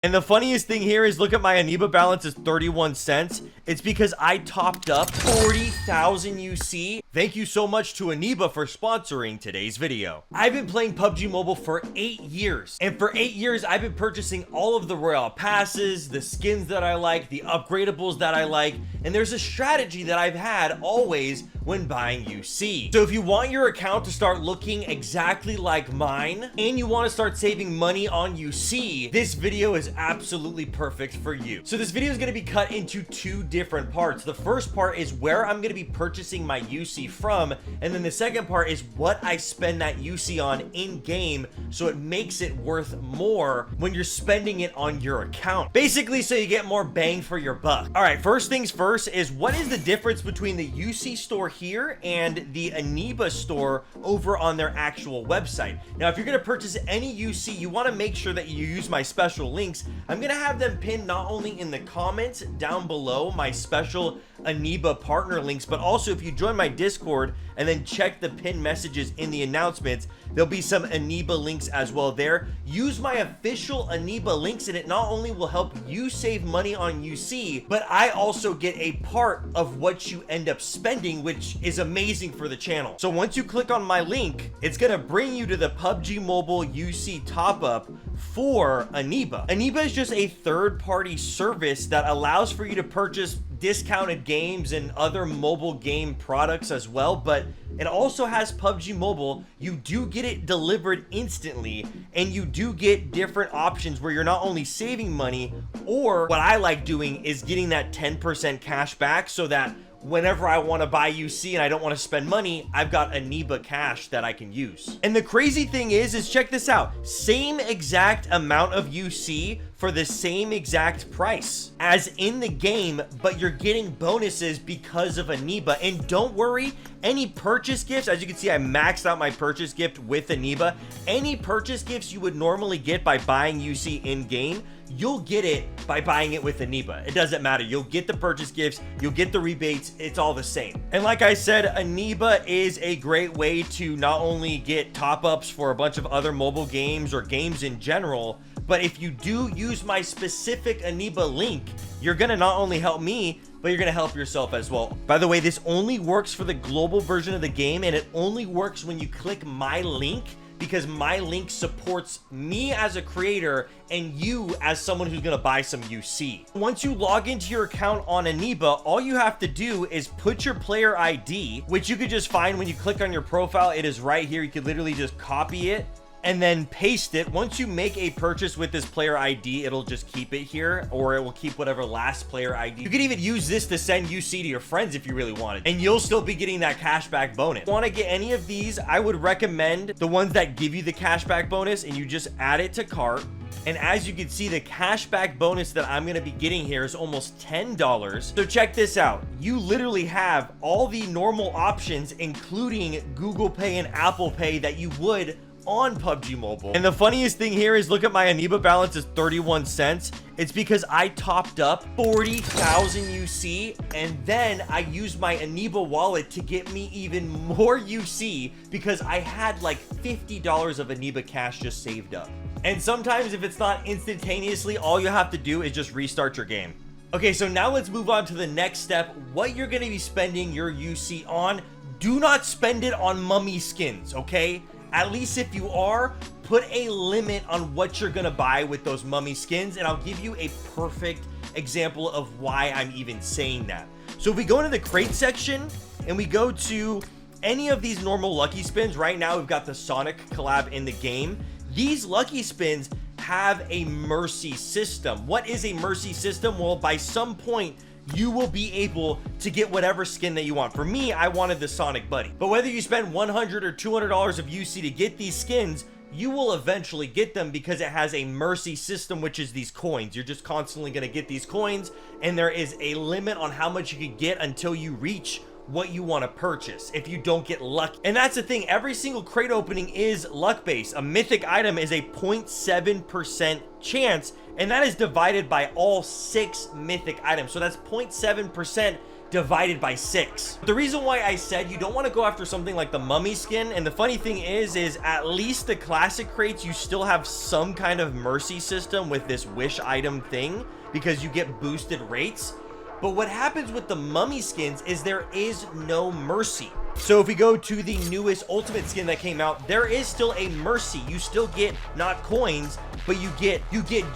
And the funniest thing here is, look at my Eneba balance is 31 cents. It's because I topped up 40,000 UC. Thank you so much to Eneba for sponsoring today's video. I've been playing PUBG Mobile for 8 years. And for 8 years, I've been purchasing all of the Royale passes, the skins that I like, the upgradables that I like. And there's a strategy that I've had always when buying UC. So if you want your account to start looking exactly like mine, and you want to start saving money on UC, this video is absolutely perfect for you. So this video is going to be cut into 2 different parts. The first part is where I'm going to be purchasing my UC from, and then the second part is what I spend that UC on in game, so it makes it worth more when you're spending it on your account. Basically, so you get more bang for your buck. All right, first things first is, what is the difference between the UC store here and the Eneba store over on their actual website? Now, if you're going to purchase any UC, you want to make sure that you use my special links. I'm going to have them pinned not only in the comments down below, my special Eneba partner links, but also if you join my Discord and then check the pinned messages in the announcements, there'll be some Eneba links as well there. Use my official Eneba links, and it not only will help you save money on UC, but I also get a part of what you end up spending, which is amazing for the channel. So once you click on my link, it's gonna bring you to the PUBG Mobile UC top up for Eneba. Eneba is just a third-party service that allows for you to purchase discounted games and other mobile game products as well, but it also has PUBG Mobile. You do get it delivered instantly, and you do get different options where you're not only saving money, or what I like doing is getting that 10% cash back, so that whenever I want to buy UC and I don't want to spend money, I've got Eneba cash that I can use. And the crazy thing is check this out. Same exact amount of UC for the same exact price as in the game, but you're getting bonuses because of Eneba. And don't worry, any purchase gifts, as you can see, I maxed out my purchase gift with Eneba. Any purchase gifts you would normally get by buying UC in game, you'll get it by buying it with Eneba. It doesn't matter. You'll get the purchase gifts, you'll get the rebates, it's all the same. And like I said, Eneba is a great way to not only get top-ups for a bunch of other mobile games or games in general, but if you do use my specific Eneba link, you're gonna not only help me, but you're gonna help yourself as well. By the way, this only works for the global version of the game, and it only works when you click my link, because my link supports me as a creator and you as someone who's gonna buy some UC. Once you log into your account on Eneba, all you have to do is put your player ID, which you could just find when you click on your profile. It is right here. You could literally just copy it and then paste it. Once you make a purchase with this player ID, it'll just keep it here, or it will keep whatever last player ID. You could even use this to send UC to your friends if you really wanted, and you'll still be getting that cashback bonus. If you want to get any of these, I would recommend the ones that give you the cashback bonus, and you just add it to cart. And as you can see, the cashback bonus that I'm going to be getting here is almost $10. So check this out. You literally have all the normal options, including Google Pay and Apple Pay, that you would on PUBG Mobile. And the funniest thing here is, look at my Eneba balance is 31 cents. It's because I topped up 40,000 UC, and then I used my Eneba wallet to get me even more UC because I had like $50 of Eneba cash just saved up. And sometimes if it's not instantaneously, all you have to do is just restart your game. Okay, so now let's move on to the next step. What you're going to be spending your UC on. Do not spend it on mummy skins, okay? At least if you are, put a limit on what you're gonna buy with those mummy skins, and I'll give you a perfect example of why I'm even saying that. So if we go into the crate section and we go to any of these normal lucky spins, right now we've got the Sonic collab in the game. These lucky spins have a mercy system. What is a mercy system? Well, by some point, you will be able to get whatever skin that you want. For me, I wanted the Sonic Buddy. But whether you spend $100 or $200 of UC to get these skins, you will eventually get them because it has a mercy system, which is these coins. You're just constantly going to get these coins, and there is a limit on how much you can get until you reach what you want to purchase if you don't get lucky. And that's the thing, every single crate opening is luck based. A mythic item is a 0.7% chance, and that is divided by all 6 mythic items. So that's 0.7% divided by 6. The reason why I said you don't want to go after something like the mummy skin, and the funny thing is at least the classic crates, you still have some kind of mercy system with this wish item thing because you get boosted rates. But what happens with the mummy skins is there is no mercy. So if we go to the newest ultimate skin that came out, there is still a mercy. You still get not coins, but you get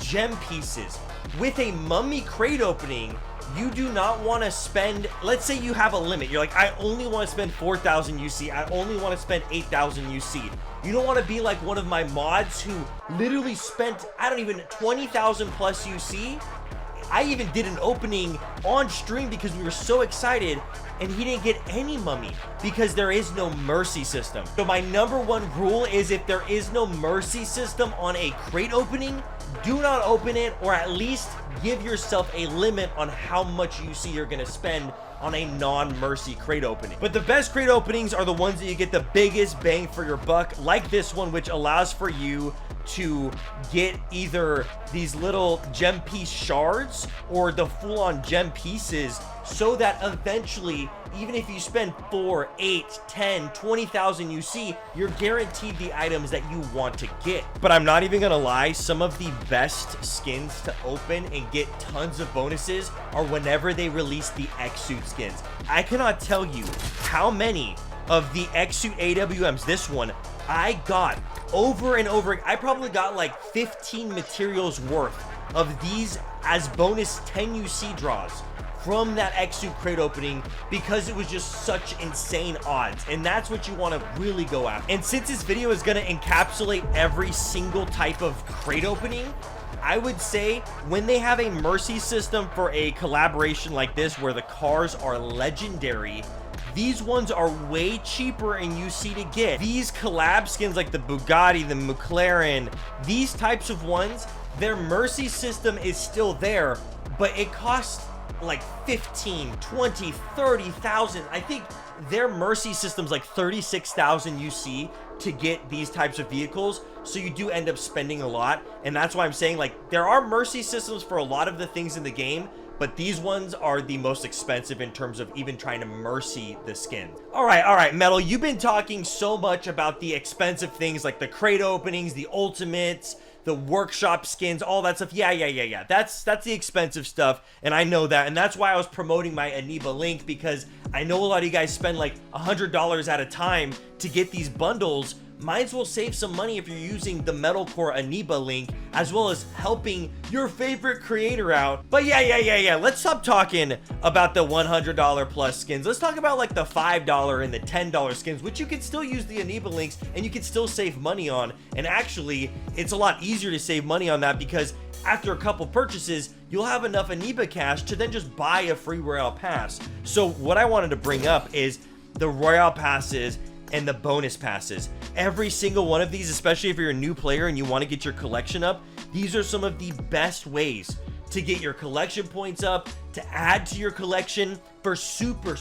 gem pieces. With a mummy crate opening, you do not want to spend, let's say you have a limit. You're like, I only want to spend 4,000 UC. I only want to spend 8,000 UC. You don't want to be like one of my mods who literally spent, I don't even, 20,000 plus UC. I even did an opening on stream because we were so excited, and he didn't get any mummy because there is no mercy system. So my number one rule is if there is no mercy system on a crate opening, do not open it, or at least give yourself a limit on how much UC you're going to spend on a non-mercy crate opening. But the best crate openings are the ones that you get the biggest bang for your buck, like this one, which allows for you to get either these little gem piece shards or the full-on gem pieces, so that eventually, even if you spend 4, 8, 10, 20,000 UC, you're guaranteed the items that you want to get. But I'm not even gonna lie, some of the best skins to open and get tons of bonuses are whenever they release the X-Suit skins. I cannot tell you how many of the X-Suit AWMs, this one, I got over and over. I probably got like 15 materials worth of these as bonus 10 UC draws from that X-Suit crate opening because it was just such insane odds, and that's what you want to really go after. And since this video is going to encapsulate every single type of crate opening, I would say when they have a mercy system for a collaboration like this where the cars are legendary, these ones are way cheaper in UC to get. These collab skins like the Bugatti, the McLaren, these types of ones, their mercy system is still there, but it costs like 15, 20, 30,000. I think their mercy system's like 36,000 UC to get these types of vehicles. So you do end up spending a lot. And that's why I'm saying, like, there are mercy systems for a lot of the things in the game, but these ones are the most expensive in terms of even trying to mercy the skin. All right, Metal, you've been talking so much about the expensive things like the crate openings, the ultimates, the workshop skins, all that stuff. Yeah. That's the expensive stuff, and I know that, and that's why I was promoting my Eneba link, because I know a lot of you guys spend like $100 at a time to get these bundles. Might as well save some money if you're using the Medalcore Eneba link, as well as helping your favorite creator out. But yeah. Let's stop talking about the $100 plus skins. Let's talk about like the $5 and the $10 skins, which you can still use the Eneba links and you can still save money on. And actually, it's a lot easier to save money on that because after a couple purchases, you'll have enough Eneba cash to then just buy a free Royale pass. So what I wanted to bring up is the Royale passes and the bonus passes. Every single one of these, especially if you're a new player and you want to get your collection up, these are some of the best ways to get your collection points up, to add to your collection for super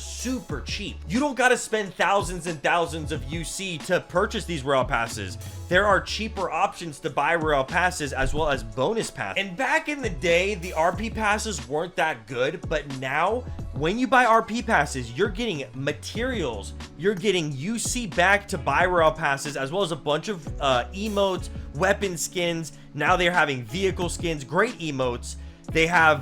cheap. You don't got to spend thousands and thousands of UC to purchase these Royale passes. There are cheaper options to buy Royale passes as well as bonus passes. And back in the day, the RP passes weren't that good, but now when you buy RP passes, you're getting materials, you're getting UC back to buy Royale passes, as well as a bunch of emotes, weapon skins. Now they're having vehicle skins, great emotes. They have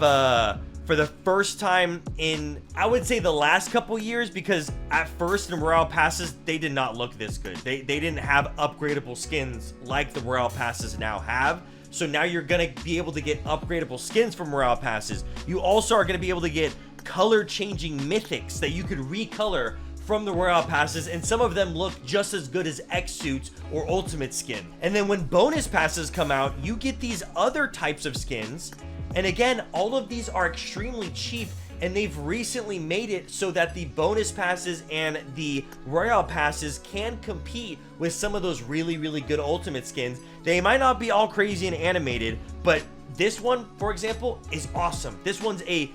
for the first time in, I would say, the last couple years, because at first in Royale passes they did not look this good. They didn't have upgradable skins like the Royale passes now have. So now you're gonna be able to get upgradable skins from Royale passes. You also are gonna be able to get color changing mythics that you could recolor from the Royale passes, and some of them look just as good as X-Suits or Ultimate skin. And then when bonus passes come out, you get these other types of skins. And again, all of these are extremely cheap, and they've recently made it so that the bonus passes and the Royale passes can compete with some of those really good Ultimate skins. They might not be all crazy and animated, but this one, for example, is awesome. This one's a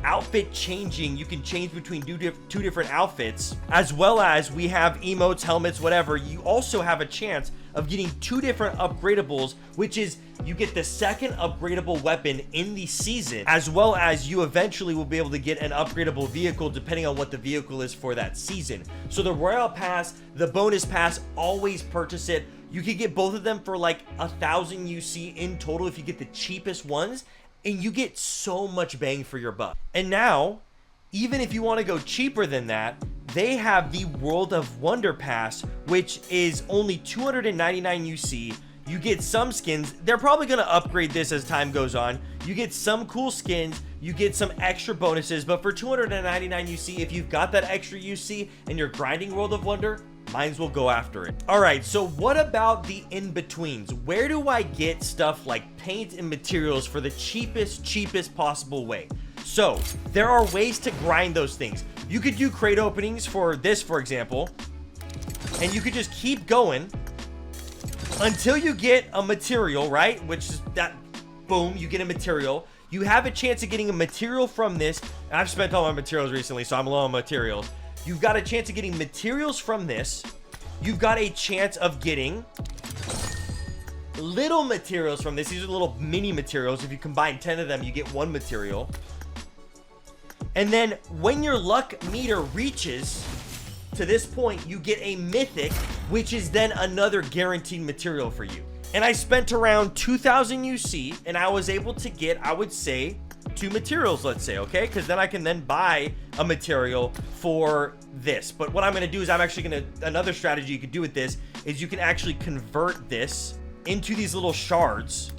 outfit changing. You can change between two different outfits, as well as we have emotes, helmets, whatever. You also have a chance of getting 2 different upgradables, which is you get the second upgradable weapon in the season, as well as you eventually will be able to get an upgradable vehicle depending on what the vehicle is for that season. So the Royale Pass, the bonus pass, always purchase it. You could get both of them for like 1,000 UC in total if you get the cheapest ones, and you get so much bang for your buck. And now, even if you want to go cheaper than that, they have the World of Wonder Pass, which is only 299 UC. You get some skins. They're probably going to upgrade this as time goes on. You get some cool skins. You get some extra bonuses. But for 299 UC, if you've got that extra UC and you're grinding World of Wonder, might as well go after it. All right, so what about the in-betweens? Where do I get stuff like paint and materials for the cheapest possible way? So there are ways to grind those things. You could do crate openings for this, for example, and you could just keep going until you get a material, right? Which is that, boom, you get a material. You have a chance of getting a material from this. I've spent all my materials recently, so I'm low on materials. You've got a chance of getting materials from this. You've got a chance of getting little materials from this. These are little mini materials. If you combine 10 of them, you get 1 material. And then when your luck meter reaches to this point, you get a mythic, which is then another guaranteed material for you. And I spent around 2,000 UC, and I was able to get, I would say, 2 materials, let's say, okay? Because then I can then buy a material for this. But what I'm going to do is I'm actually going to, another strategy you could do with this is you can actually convert this into these little shards.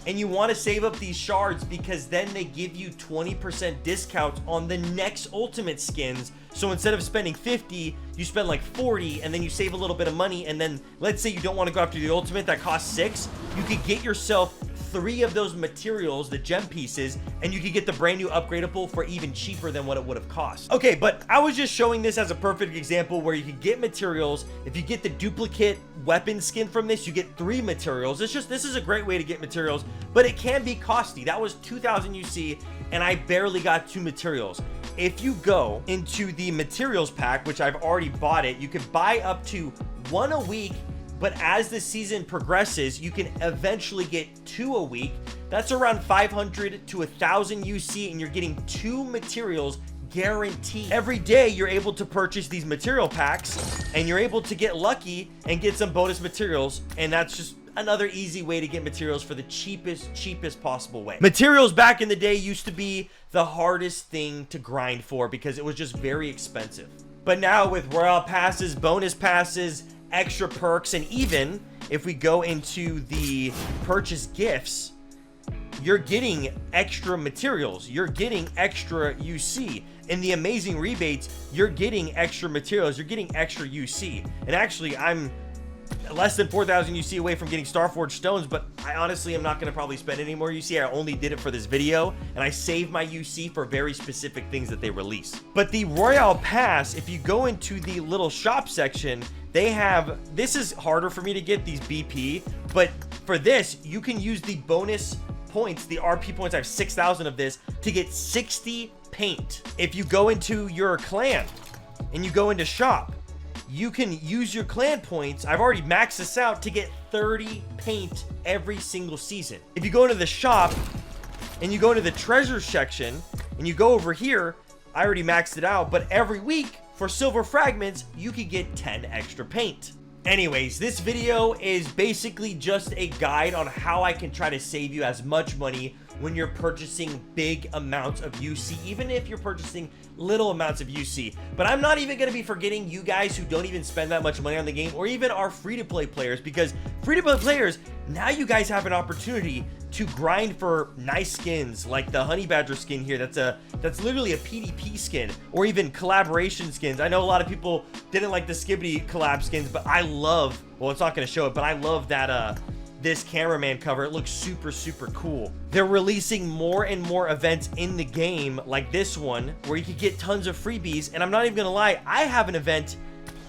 And you want to save up these shards because then they give you 20% discounts on the next ultimate skins. So instead of spending 50, you spend like 40, and then you save a little bit of money. And then let's say you don't want to go after the ultimate that costs 6, you could get yourself 3 of those materials, the gem pieces, and you could get the brand new upgradable for even cheaper than what it would have cost. Okay, but I was just showing this as a perfect example where you could get materials. If you get the duplicate weapon skin from this, you get 3 materials. It's just, this is a great way to get materials, but it can be costly. That was 2,000 UC, and I barely got 2 materials. If you go into the materials pack, which I've already bought it, you can buy up to 1 a week. But as the season progresses, you can eventually get 2 a week. That's around 500 to 1,000 UC, and you're getting 2 materials guaranteed. Every day, you're able to purchase these material packs, and you're able to get lucky and get some bonus materials, and that's just another easy way to get materials for the cheapest possible way. Materials back in the day used to be the hardest thing to grind for because it was just very expensive. But now with Royale Passes, bonus passes, extra perks, and even if we go into the purchase gifts, you're getting extra materials, you're getting extra UC. In the amazing rebates, you're getting extra materials, you're getting extra UC. And actually, I'm less than 4,000 UC away from getting Starforged stones, but I honestly am not going to probably spend any more UC. I only did it for this video, and I save my UC for very specific things that they release. But the Royale Pass, if you go into the little shop section, they have, this is harder for me to get, these BP, but for this, you can use the bonus points, the RP points. I have 6,000 of this to get 60 paint. If you go into your clan and you go into shop, you can use your clan points. I've already maxed this out to get 30 paint every single season. If you go into the shop and you go into the treasure section and you go over here, I already maxed it out, but every week for silver fragments, you could get 10 extra paint. Anyways, this video is basically just a guide on how I can try to save you as much money when you're purchasing big amounts of UC, even if you're purchasing little amounts of UC. But I'm not even going to be forgetting you guys who don't even spend that much money on the game, or even our free-to-play players, because free-to-play players, now you guys have an opportunity to grind for nice skins like the Honey Badger skin here. That's literally a PvP skin, or even collaboration skins. I know a lot of people didn't like the Skibbity collab skins, but I love, well, it's not going to show it, but I love that this cameraman cover. It looks super cool. They're releasing more and more events in the game, like this one, where you can get tons of freebies. And I'm not even gonna lie, I have an event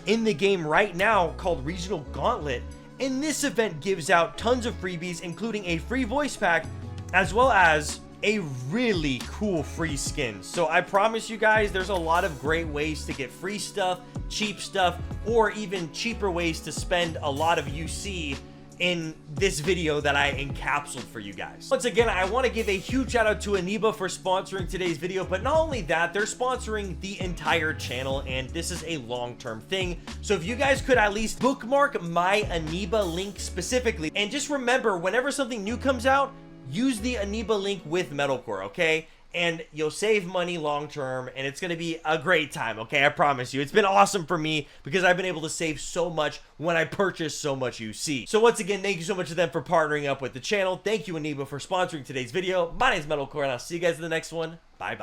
in the game right now called Regional Gauntlet, and this event gives out tons of freebies, including a free voice pack, as well as a really cool free skin. So I promise you guys, there's a lot of great ways to get free stuff, cheap stuff or even cheaper ways to spend a lot of UC in this video that I encapsulated for you guys. Once again, I want to give a huge shout out to Eneba for sponsoring today's video, but not only that, they're sponsoring the entire channel, and this is a long-term thing. So if you guys could at least bookmark my Eneba link specifically, and just remember, whenever something new comes out, use the Eneba link with Medalcore, okay? And you'll save money long term, and it's gonna be a great time, okay? I promise you. It's been awesome for me because I've been able to save so much when I purchase so much UC. So once again, thank you so much to them for partnering up with the channel. Thank you, Eneba, for sponsoring today's video. My name is Medalcore, and I'll see you guys in the next one. Bye-bye.